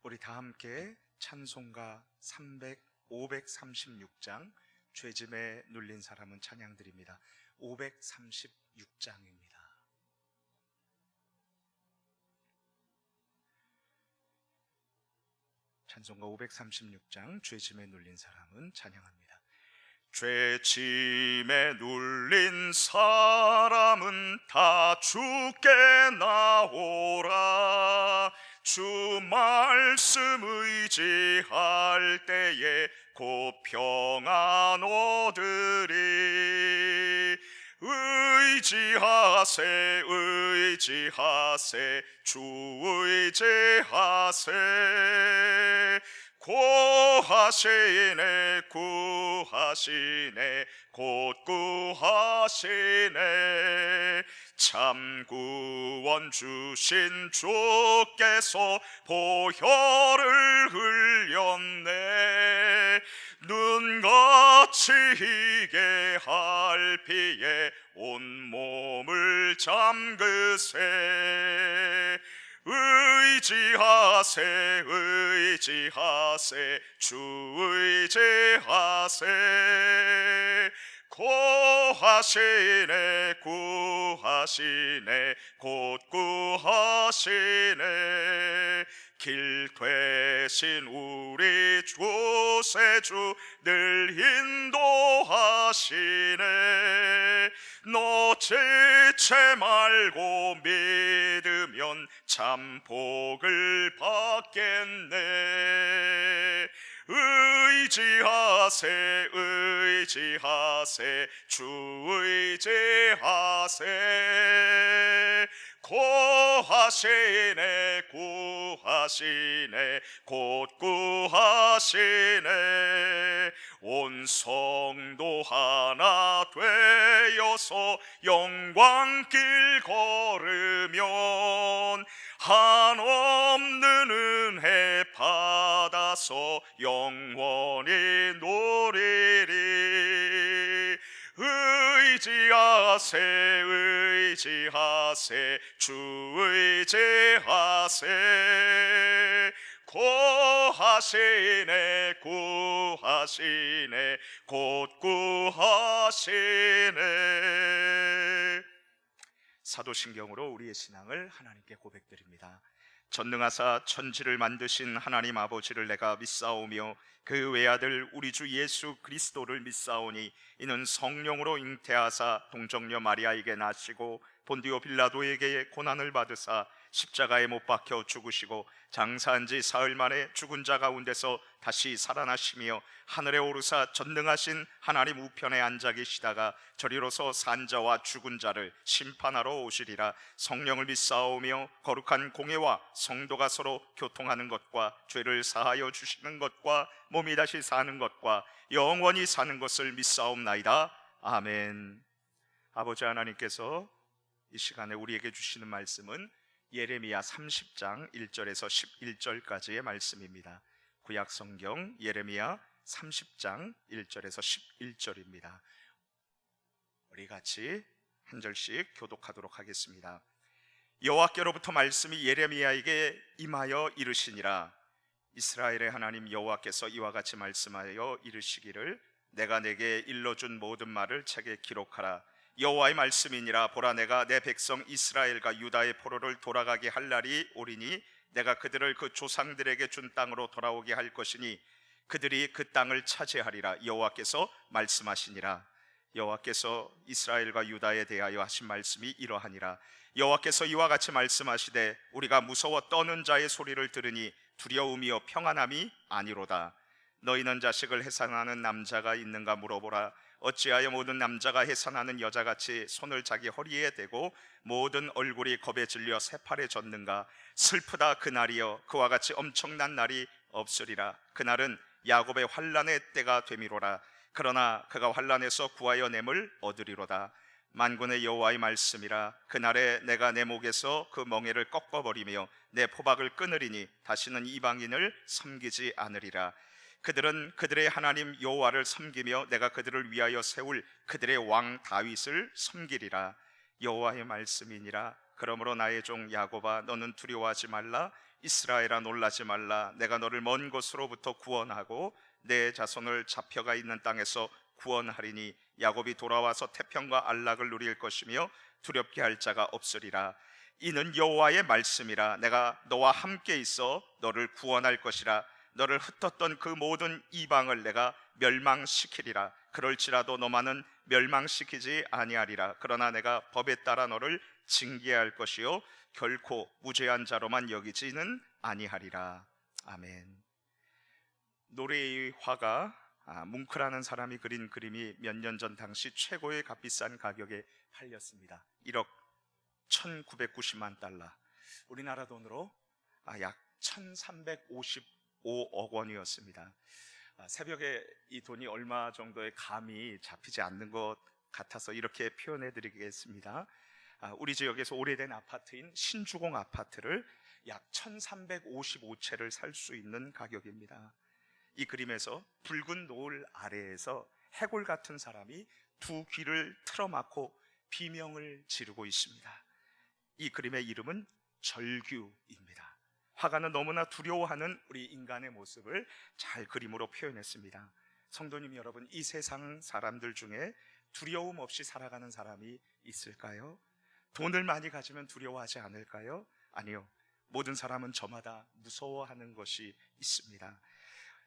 우리 다 함께 찬송가 536장 죄짐에 눌린 사람은 찬양드립니다. 536장입니다. 찬송가 536장 죄짐에 눌린 사람은 찬양합니다. 죄짐에 눌린 사람은 다 주께 나오라. 주 말씀 의지할 때에 곧 평안 얻으리. 의지하세 주 의지하세. 구하시네 곧 구하시네. 참 구원 주신 주께서 보혈을 흘렸네. 눈같이 희게 할 피에 온몸을 잠그세. 의지하세 주 의지하세. 구하시네 곧 구하시네. 길 되신 우리 구세주 늘 인도하시네. 놓치지 말고 믿으면 참 복을 받겠네. 의지하세 주 의지하세. 구하시네 곧 구하시네. 온 성도 하나 되어서 영광길 걸으면 한없는 은혜 받아서 영원히 누리리. 의지하세 주 의지하세. 구하시네 곧 구하시네. 사도신경으로 우리의 신앙을 하나님께 고백드립니다. 전능하사 천지를 만드신 하나님 아버지를 내가 믿사오며 그 외아들 우리 주 예수 그리스도를 믿사오니 이는 성령으로 잉태하사 동정녀 마리아에게 나시고 본디오 빌라도에게 고난을 받으사 십자가에 못 박혀 죽으시고 장사한 지 사흘 만에 죽은 자 가운데서 다시 살아나시며 하늘에 오르사 전능하신 하나님 우편에 앉아 계시다가 저리로서 산 자와 죽은 자를 심판하러 오시리라. 성령을 믿사오며 거룩한 공회와 성도가 서로 교통하는 것과 죄를 사하여 주시는 것과 몸이 다시 사는 것과 영원히 사는 것을 믿사옵나이다. 아멘. 아버지 하나님께서 이 시간에 우리에게 주시는 말씀은 예레미야 30장 1절에서 11절까지의 말씀입니다. 구약 성경 예레미야 30장 1절에서 11절입니다. 우리 같이 한 절씩 교독하도록 하겠습니다. 여호와께로부터 말씀이 예레미야에게 임하여 이르시니라. 이스라엘의 하나님 여호와께서 이와 같이 말씀하여 이르시기를 내가 내게 일러준 모든 말을 책에 기록하라. 여호와의 말씀이니라. 보라, 내가 내 백성 이스라엘과 유다의 포로를 돌아가게 할 날이 오리니 내가 그들을 그 조상들에게 준 땅으로 돌아오게 할 것이니 그들이 그 땅을 차지하리라. 여호와께서 말씀하시니라. 여호와께서 이스라엘과 유다에 대하여 하신 말씀이 이러하니라. 여호와께서 이와 같이 말씀하시되 우리가 무서워 떠는 자의 소리를 들으니 두려움이요 평안함이 아니로다. 너희는 자식을 해산하는 남자가 있는가 물어보라. 어찌하여 모든 남자가 해산하는 여자같이 손을 자기 허리에 대고 모든 얼굴이 겁에 질려 새파래 졌는가. 슬프다 그날이여. 그와 같이 엄청난 날이 없으리라. 그날은 야곱의 환난의 때가 되미로라. 그러나 그가 환난에서 구하여 냄을 얻으리로다. 만군의 여호와의 말씀이라. 그날에 내가 내 목에서 그 멍에를 꺾어버리며 내 포박을 끊으리니 다시는 이방인을 섬기지 않으리라. 그들은 그들의 하나님 여호와를 섬기며 내가 그들을 위하여 세울 그들의 왕 다윗을 섬기리라. 여호와의 말씀이니라. 그러므로 나의 종 야곱아, 너는 두려워하지 말라. 이스라엘아, 놀라지 말라. 내가 너를 먼 곳으로부터 구원하고 내 자손을 잡혀가 있는 땅에서 구원하리니 야곱이 돌아와서 태평과 안락을 누릴 것이며 두렵게 할 자가 없으리라. 이는 여호와의 말씀이라. 내가 너와 함께 있어 너를 구원할 것이라. 너를 흩었던 그 모든 이방을 내가 멸망시키리라. 그럴지라도 너만은 멸망시키지 아니하리라. 그러나 내가 법에 따라 너를 징계할 것이요 결코 무죄한 자로만 여기지는 아니하리라. 아멘. 노래의 화가 뭉크라는 사람이 그린 그림이 몇 년 전 당시 최고의 값비싼 가격에 팔렸습니다. 1억 1990만 달러, 우리나라 돈으로 약 1355억 원이었습니다. 새벽에 이 돈이 얼마 정도의 감이 잡히지 않는 것 같아서 이렇게 표현해 드리겠습니다. 우리 지역에서 오래된 아파트인 신주공 아파트를 약 1355채를 살 수 있는 가격입니다. 이 그림에서 붉은 노을 아래에서 해골 같은 사람이 두 귀를 틀어막고 비명을 지르고 있습니다. 이 그림의 이름은 절규입니다. 화가는 너무나 두려워하는 우리 인간의 모습을 잘 그림으로 표현했습니다. 성도님 여러분, 이 세상 사람들 중에 두려움 없이 살아가는 사람이 있을까요? 돈을 많이 가지면 두려워하지 않을까요? 아니요. 모든 사람은 저마다 무서워하는 것이 있습니다.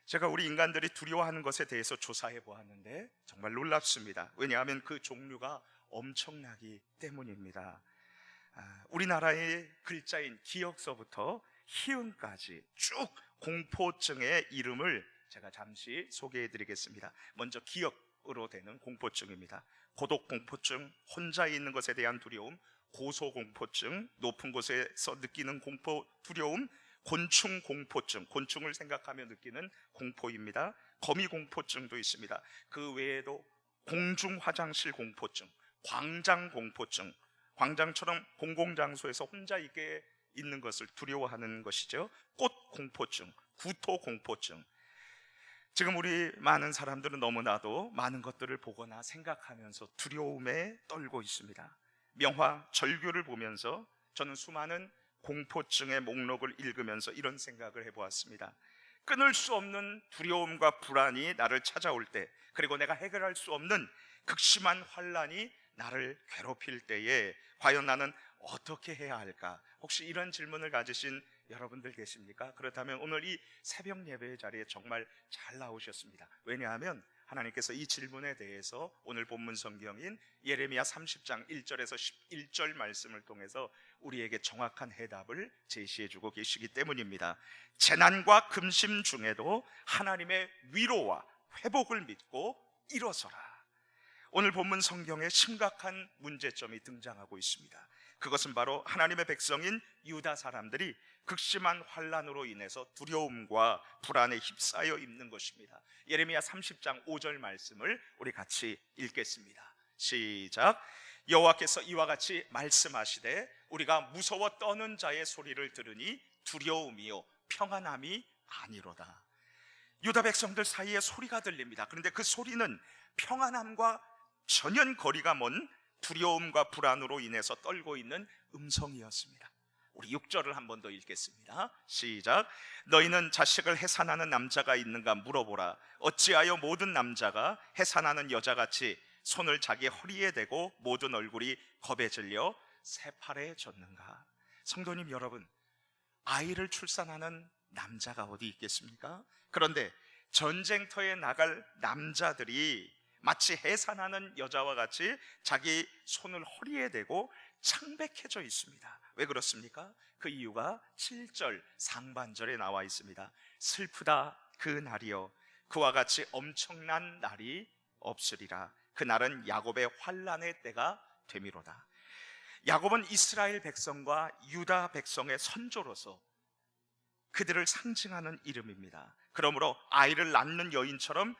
제가 우리 인간들이 두려워하는 것에 대해서 조사해 보았는데 정말 놀랍습니다. 왜냐하면 그 종류가 엄청나기 때문입니다. 우리나라의 글자인 기역서부터 희응까지 쭉 공포증의 이름을 제가 잠시 소개해 드리겠습니다. 먼저 기역으로 되는 공포증입니다. 고독공포증, 혼자 있는 것에 대한 두려움, 고소공포증, 높은 곳에서 느끼는 공포, 두려움, 곤충공포증, 곤충을 생각하며 느끼는 공포입니다. 거미공포증도 있습니다. 그 외에도 공중화장실 공포증, 광장공포증, 광장처럼 공공장소에서 혼자 있는 것을 두려워하는 것이죠. 꽃공포증, 구토공포증. 지금 우리 많은 사람들은 너무나도 많은 것들을 보거나 생각하면서 두려움에 떨고 있습니다. 명화 절규를 보면서 저는 수많은 공포증의 목록을 읽으면서 이런 생각을 해보았습니다. 끊을 수 없는 두려움과 불안이 나를 찾아올 때, 그리고 내가 해결할 수 없는 극심한 환난이 나를 괴롭힐 때에 과연 나는 어떻게 해야 할까? 혹시 이런 질문을 가지신 여러분들 계십니까? 그렇다면 오늘 이 새벽 예배의 자리에 정말 잘 나오셨습니다. 왜냐하면 하나님께서 이 질문에 대해서 오늘 본문 성경인 예레미야 30장 1절에서 11절 말씀을 통해서 우리에게 정확한 해답을 제시해주고 계시기 때문입니다. 재난과 금심 중에도 하나님의 위로와 회복을 믿고 일어서라. 오늘 본문 성경에 심각한 문제점이 등장하고 있습니다. 그것은 바로 하나님의 백성인 유다 사람들이 극심한 환난으로 인해서 두려움과 불안에 휩싸여 있는 것입니다. 예레미야 30장 5절 말씀을 우리 같이 읽겠습니다. 시작. 여호와께서 이와 같이 말씀하시되 우리가 무서워 떠는 자의 소리를 들으니 두려움이요 평안함이 아니로다. 유다 백성들 사이에 소리가 들립니다. 그런데 그 소리는 평안함과 전혀 거리가 먼 두려움과 불안으로 인해서 떨고 있는 음성이었습니다. 우리 6절을 한 번 더 읽겠습니다. 시작. 너희는 자식을 해산하는 남자가 있는가 물어보라. 어찌하여 모든 남자가 해산하는 여자같이 손을 자기 허리에 대고 모든 얼굴이 겁에 질려 새팔에 졌는가? 성도님 여러분, 아이를 출산하는 남자가 어디 있겠습니까? 그런데 전쟁터에 나갈 남자들이 마치 해산하는 여자와 같이 자기 손을 허리에 대고 창백해져 있습니다. 왜 그렇습니까? 그 이유가 7절 상반절에 나와 있습니다. 슬프다 그 날이여, 그와 같이 엄청난 날이 없으리라. 그 날은 야곱의 환난의 때가 되미로다. 야곱은 이스라엘 백성과 유다 백성의 선조로서 그들을 상징하는 이름입니다. 그러므로 아이를 낳는 여인처럼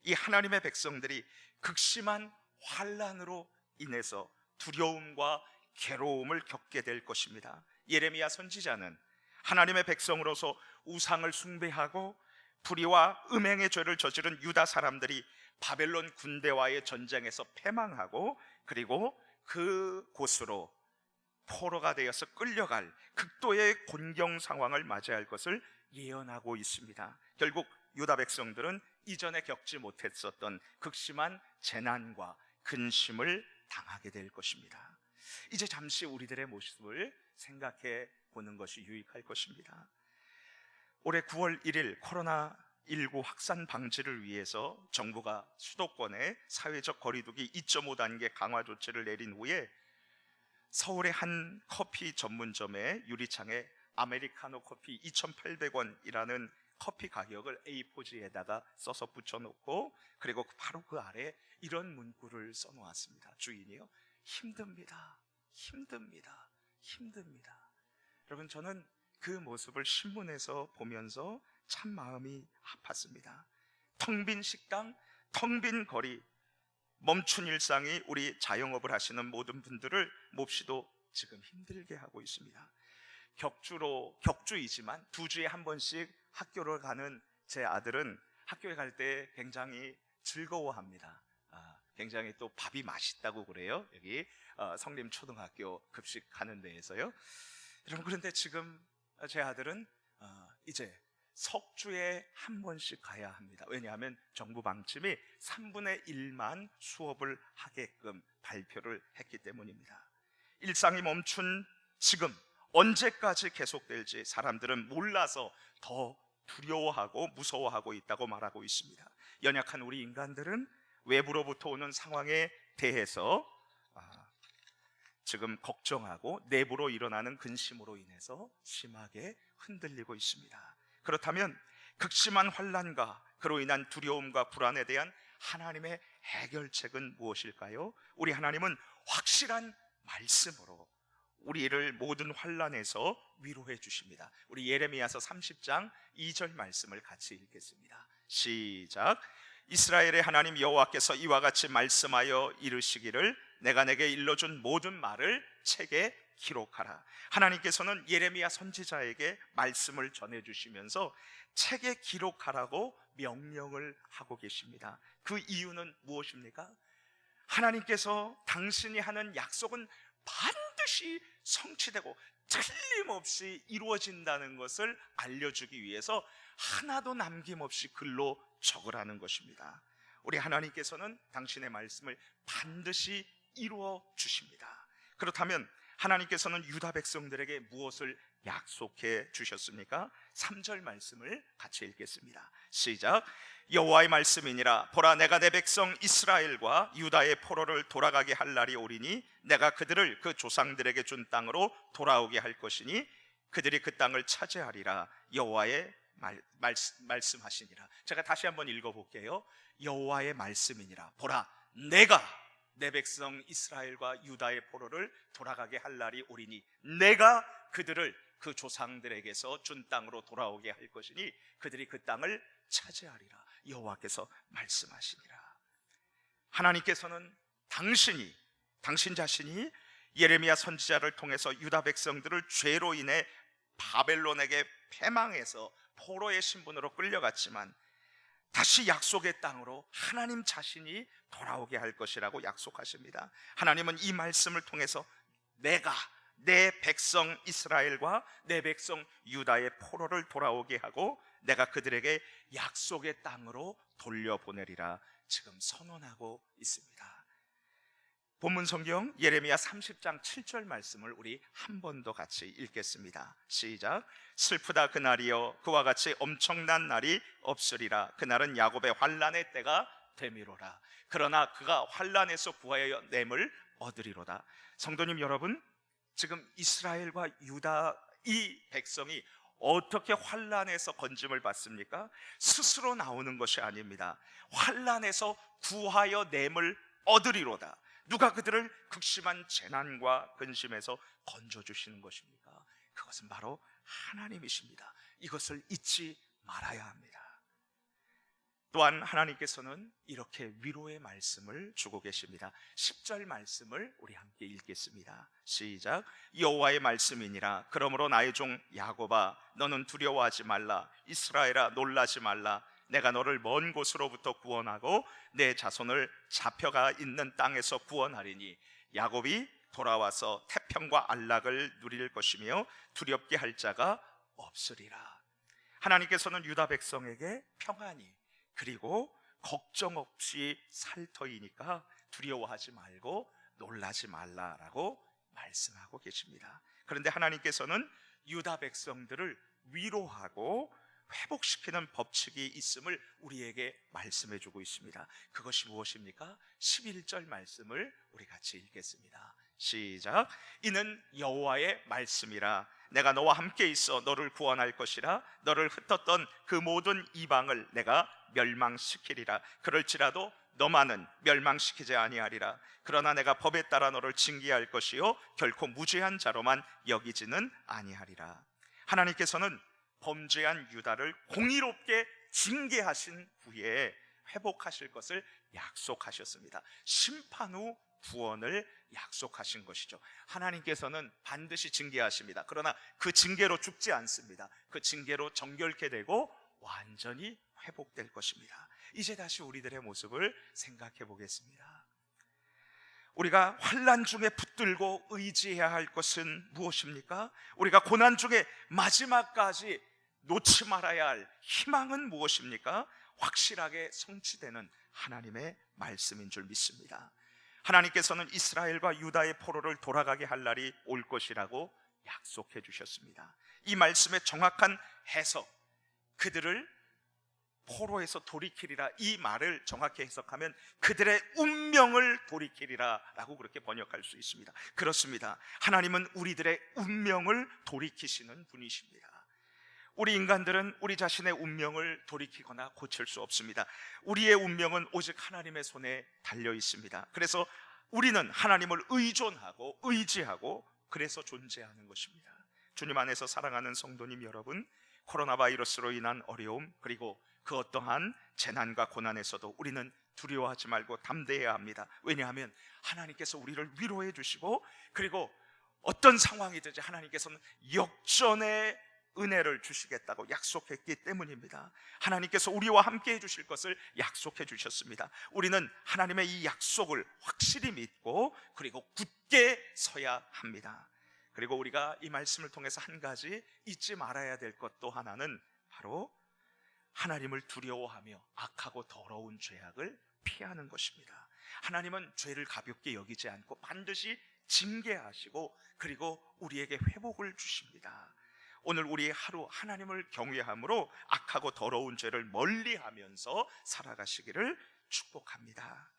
이 하나님의 백성들이 극심한 환난으로 인해서 두려움과 괴로움을 겪게 될 것입니다. 예레미야 선지자는 하나님의 백성으로서 우상을 숭배하고 불의와 음행의 죄를 저지른 유다 사람들이 바벨론 군대와의 전쟁에서 패망하고 그리고 그 곳으로 포로가 되어서 끌려갈 극도의 곤경 상황을 맞이할 것을 예언하고 있습니다. 결국 유다 백성들은 이전에 겪지 못했었던 극심한 재난과 근심을 당하게 될 것입니다. 이제 잠시 우리들의 모습을 생각해 보는 것이 유익할 것입니다. 올해 9월 1일 코로나19 확산 방지를 위해서 정부가 수도권에 사회적 거리두기 2.5단계 강화 조치를 내린 후에 서울의 한 커피 전문점의 유리창에 아메리카노 커피 2,800원이라는 커피 가격을 A4지에다가 써서 붙여놓고, 그리고 바로 그 아래 이런 문구를 써놓았습니다. 주인이요, 힘듭니다, 힘듭니다, 힘듭니다. 여러분, 저는 그 모습을 신문에서 보면서 참 마음이 아팠습니다. 텅 빈 식당, 텅 빈 거리, 멈춘 일상이 우리 자영업을 하시는 모든 분들을 몹시도 지금 힘들게 하고 있습니다. 격주이지만 2주에 한 번씩 학교를 가는 제 아들은 학교에 갈 때 굉장히 즐거워합니다. 굉장히 또 밥이 맛있다고 그래요. 여기 성림초등학교 급식 가는 데에서요. 여러분, 그런데 지금 제 아들은 이제 석주에 한 번씩 가야 합니다. 왜냐하면 정부 방침이 3분의 1만 수업을 하게끔 발표를 했기 때문입니다. 일상이 멈춘 지금 언제까지 계속될지 사람들은 몰라서 더 두려워하고 무서워하고 있다고 말하고 있습니다. 연약한 우리 인간들은 외부로부터 오는 상황에 대해서 지금 걱정하고 내부로 일어나는 근심으로 인해서 심하게 흔들리고 있습니다. 그렇다면 극심한 환난과 그로 인한 두려움과 불안에 대한 하나님의 해결책은 무엇일까요? 우리 하나님은 확실한 말씀으로 우리를 모든 환난에서 위로해 주십니다. 우리 예레미야서 30장 2절 말씀을 같이 읽겠습니다. 시작. 이스라엘의 하나님 여호와께서 이와 같이 말씀하여 이르시기를 내가 내게 일러준 모든 말을 책에 기록하라. 하나님께서는 예레미야 선지자에게 말씀을 전해주시면서 책에 기록하라고 명령을 하고 계십니다. 그 이유는 무엇입니까? 하나님께서 당신이 하는 약속은 반드시 성취되고 틀림없이 이루어진다는 것을 알려주기 위해서 하나도 남김없이 글로 적으라는 것입니다. 우리 하나님께서는 당신의 말씀을 반드시 이루어 주십니다. 그렇다면 하나님께서는 유다 백성들에게 무엇을 약속해 주셨습니까? 3절 말씀을 같이 읽겠습니다. 시작. 여호와의 말씀이니라. 보라, 내가 내 백성 이스라엘과 유다의 포로를 돌아가게 할 날이 오리니 내가 그들을 그 조상들에게 준 땅으로 돌아오게 할 것이니 그들이 그 땅을 차지하리라. 여호와의 말씀하시니라. 제가 다시 한번 읽어볼게요. 여호와의 말씀이니라. 보라, 내가 내 백성 이스라엘과 유다의 포로를 돌아가게 할 날이 오리니 내가 그들을 그 조상들에게서 준 땅으로 돌아오게 할 것이니 그들이 그 땅을 차지하리라. 여호와께서 말씀하시니라. 하나님께서는 당신 자신이 예레미야 선지자를 통해서 유다 백성들을 죄로 인해 바벨론에게 패망해서 포로의 신분으로 끌려갔지만 다시 약속의 땅으로 하나님 자신이 돌아오게 할 것이라고 약속하십니다. 하나님은 이 말씀을 통해서 내가 내 백성 이스라엘과 내 백성 유다의 포로를 돌아오게 하고 내가 그들에게 약속의 땅으로 돌려보내리라 지금 선언하고 있습니다. 본문 성경 예레미야 30장 7절 말씀을 우리 한 번 더 같이 읽겠습니다. 시작. 슬프다 그날이여, 그와 같이 엄청난 날이 없으리라. 그날은 야곱의 환난의 때가 되미로라. 그러나 그가 환난에서 구하여 냄을 얻으리로다. 성도님 여러분, 지금 이스라엘과 유다 이 백성이 어떻게 환난에서 건짐을 받습니까? 스스로 나오는 것이 아닙니다. 환난에서 구하여 냄을 얻으리로다. 누가 그들을 극심한 재난과 근심에서 건져주시는 것입니까? 그것은 바로 하나님이십니다. 이것을 잊지 말아야 합니다. 또한 하나님께서는 이렇게 위로의 말씀을 주고 계십니다. 10절 말씀을 우리 함께 읽겠습니다. 시작. 여호와의 말씀이니라. 그러므로 나의 종 야곱아, 너는 두려워하지 말라. 이스라엘아, 놀라지 말라. 내가 너를 먼 곳으로부터 구원하고 내 자손을 잡혀가 있는 땅에서 구원하리니 야곱이 돌아와서 태평과 안락을 누릴 것이며 두렵게 할 자가 없으리라. 하나님께서는 유다 백성에게 평안히 그리고 걱정 없이 살 터이니까 두려워하지 말고 놀라지 말라라고 말씀하고 계십니다. 그런데 하나님께서는 유다 백성들을 위로하고 회복시키는 법칙이 있음을 우리에게 말씀해 주고 있습니다. 그것이 무엇입니까? 11절 말씀을 우리 같이 읽겠습니다. 시작. 이는 여호와의 말씀이라. 내가 너와 함께 있어 너를 구원할 것이라. 너를 흩었던 그 모든 이방을 내가 멸망시키리라. 그럴지라도 너만은 멸망시키지 아니하리라. 그러나 내가 법에 따라 너를 징계할 것이요 결코 무죄한 자로만 여기지는 아니하리라. 하나님께서는 범죄한 유다를 공의롭게 징계하신 후에 회복하실 것을 약속하셨습니다. 심판 후 구원을 약속하신 것이죠. 하나님께서는 반드시 징계하십니다. 그러나 그 징계로 죽지 않습니다. 그 징계로 정결케 되고 완전히 회복될 것입니다. 이제 다시 우리들의 모습을 생각해 보겠습니다. 우리가 환난 중에 붙들고 의지해야 할 것은 무엇입니까? 우리가 고난 중에 마지막까지 놓지 말아야 할 희망은 무엇입니까? 확실하게 성취되는 하나님의 말씀인 줄 믿습니다. 하나님께서는 이스라엘과 유다의 포로를 돌아가게 할 날이 올 것이라고 약속해 주셨습니다. 이 말씀의 정확한 해석, 그들을 포로에서 돌이키리라, 이 말을 정확히 해석하면 그들의 운명을 돌이키리라 라고 그렇게 번역할 수 있습니다. 그렇습니다. 하나님은 우리들의 운명을 돌이키시는 분이십니다. 우리 인간들은 우리 자신의 운명을 돌이키거나 고칠 수 없습니다. 우리의 운명은 오직 하나님의 손에 달려 있습니다. 그래서 우리는 하나님을 의존하고 의지하고 그래서 존재하는 것입니다. 주님 안에서 사랑하는 성도님 여러분, 코로나 바이러스로 인한 어려움 그리고 그 어떠한 재난과 고난에서도 우리는 두려워하지 말고 담대해야 합니다. 왜냐하면 하나님께서 우리를 위로해 주시고 그리고 어떤 상황이든지 하나님께서는 역전의 은혜를 주시겠다고 약속했기 때문입니다. 하나님께서 우리와 함께 해주실 것을 약속해 주셨습니다. 우리는 하나님의 이 약속을 확실히 믿고 그리고 굳게 서야 합니다. 그리고 우리가 이 말씀을 통해서 한 가지 잊지 말아야 될 것 또 하나는 바로 하나님을 두려워하며 악하고 더러운 죄악을 피하는 것입니다. 하나님은 죄를 가볍게 여기지 않고 반드시 징계하시고 그리고 우리에게 회복을 주십니다. 오늘 우리 하루 하나님을 경외함으로 악하고 더러운 죄를 멀리하면서 살아가시기를 축복합니다.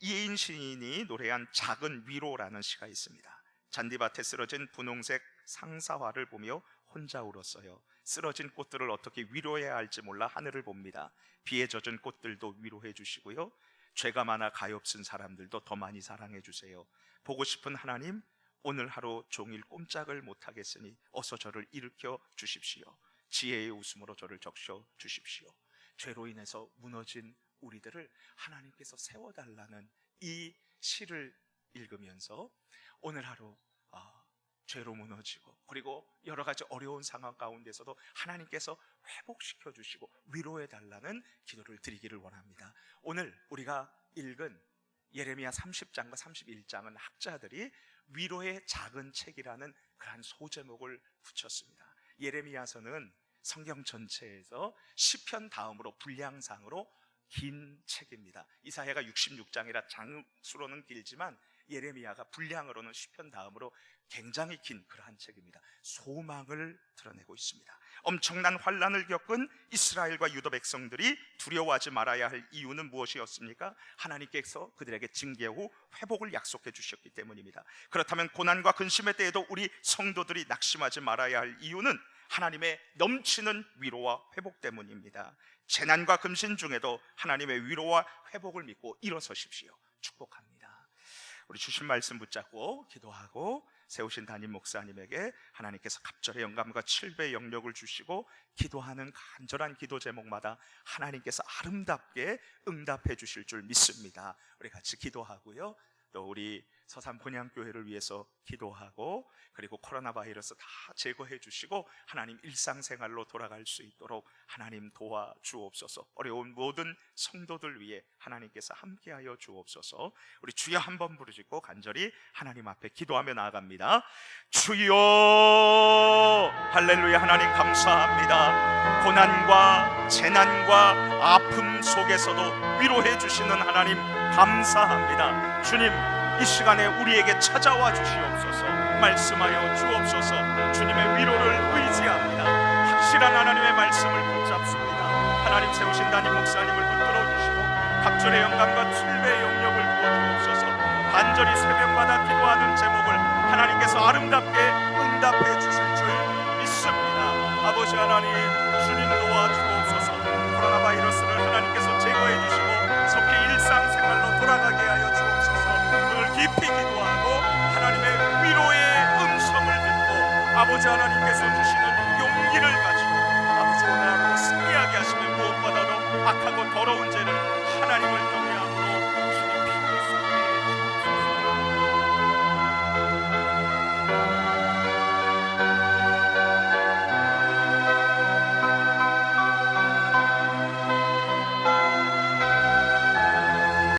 이인 시인이 노래한 작은 위로라는 시가 있습니다. 잔디밭에 쓰러진 분홍색 상사화를 보며 혼자 울었어요. 쓰러진 꽃들을 어떻게 위로해야 할지 몰라 하늘을 봅니다. 비에 젖은 꽃들도 위로해 주시고요, 죄가 많아 가엾은 사람들도 더 많이 사랑해 주세요. 보고 싶은 하나님, 오늘 하루 종일 꼼짝을 못하겠으니 어서 저를 일으켜 주십시오. 지혜의 웃음으로 저를 적셔 주십시오. 죄로 인해서 무너진 우리들을 하나님께서 세워달라는 이 시를 읽으면서 오늘 하루 죄로 무너지고 그리고 여러 가지 어려운 상황 가운데서도 하나님께서 회복시켜 주시고 위로해 달라는 기도를 드리기를 원합니다. 오늘 우리가 읽은 예레미야 30장과 31장은 학자들이 위로의 작은 책이라는 그러한 소제목을 붙였습니다. 예레미야서는 성경 전체에서 시편 다음으로 분량상으로 긴 책입니다. 이사야가 66장이라 장수로는 길지만 예레미야가 분량으로는 시편 다음으로 굉장히 긴 그러한 책입니다. 소망을 드러내고 있습니다. 엄청난 환난을 겪은 이스라엘과 유다 백성들이 두려워하지 말아야 할 이유는 무엇이었습니까? 하나님께서 그들에게 징계 후 회복을 약속해 주셨기 때문입니다. 그렇다면 고난과 근심의 때에도 우리 성도들이 낙심하지 말아야 할 이유는 하나님의 넘치는 위로와 회복 때문입니다. 재난과 금신 중에도 하나님의 위로와 회복을 믿고 일어서십시오. 축복합니다. 우리 주신 말씀 붙잡고 기도하고 세우신 담임 목사님에게 하나님께서 갑절의 영감과 7배의 영력을 주시고 기도하는 간절한 기도 제목마다 하나님께서 아름답게 응답해 주실 줄 믿습니다. 우리 같이 기도하고요, 또 우리 서산 본향교회를 위해서 기도하고, 그리고 코로나 바이러스 다 제거해 주시고 하나님 일상생활로 돌아갈 수 있도록 하나님 도와주옵소서. 어려운 모든 성도들 위해 하나님께서 함께하여 주옵소서. 우리 주여 한번 부르짖고 간절히 하나님 앞에 기도하며 나아갑니다. 주여, 할렐루야. 하나님 감사합니다. 고난과 재난과 아픔 속에서도 위로해 주시는 하나님 감사합니다. 주님, 이 시간에 우리에게 찾아와 주시옵소서. 말씀하여 주옵소서. 주님의 위로를 의지합니다. 확실한 하나님의 말씀을 붙잡습니다. 하나님 세우신 담임 목사님을 붙들어 주시고 각절의 영감과 칠배의 영역을 부어주옵소서. 간절히 새벽마다 기도하는 제목을 하나님께서 아름답게 응답해 주실 줄 믿습니다. 아버지 하나님, 주님 도와주옵소서. 코로나 바이러스를 하나님께서 제거해 주시고 속히 일상생활로 돌아가게 하여 주옵소서. 오늘 깊이 기도하고 하나님의 위로의 음성을 듣고 아버지 하나님께서 주시는 용기를 가지고